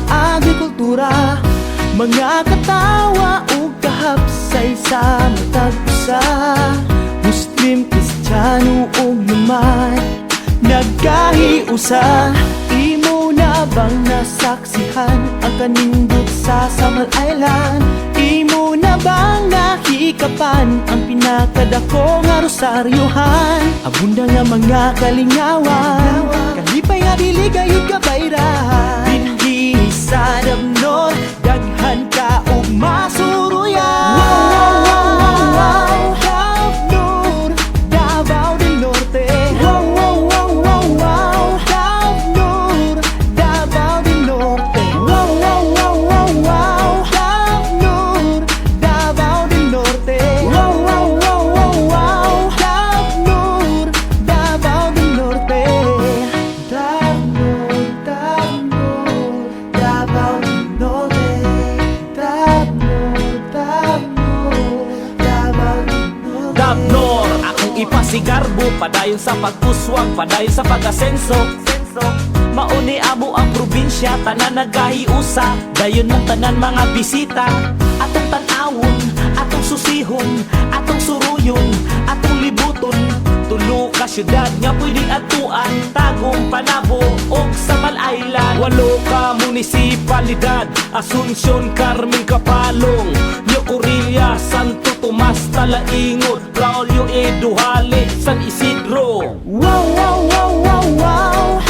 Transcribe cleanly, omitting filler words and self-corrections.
agrikultura, mga katawa ug kahapsay sa matag usa. Muslim, Kristiyano ug lumad nagkahiusa. Imo na bang nasaksihan ang kanindot sa Samal Island? Imo na bang nakikapan ang pinakadako nga rosaryohan? Abunda nga mga kalingawan, kalipay nga dili gayud kabayrahan. Binhi sa damnor, daghan ka ug masuruyan. Damnor, Davao del Norte. Damnor, Davao del Norte. Damnor, Davao del Norte. Damnor, Davao del Norte. Damnor, Davao del Norte. Damnor, akong ipasigarbo, padayon sa pag-uswag, padayon sa pag-asenso. Mauni amo ang probinsya, tanan nagahiusa, dayon mong tanan mga bisita. Atong tanawon, atong susihon, atong suruyon, atong libuton. Tulo ka syudad nga pwedeng atuan, Tagum, Panabo ug Samal Island. 8 ka munisipalidad, Asuncion, Carmen, Kapalong, Yocorilla, Santo Tomas, Talaingot, Braulio, Eduhale, San Isidro. Wow, wow, wow, wow, wow.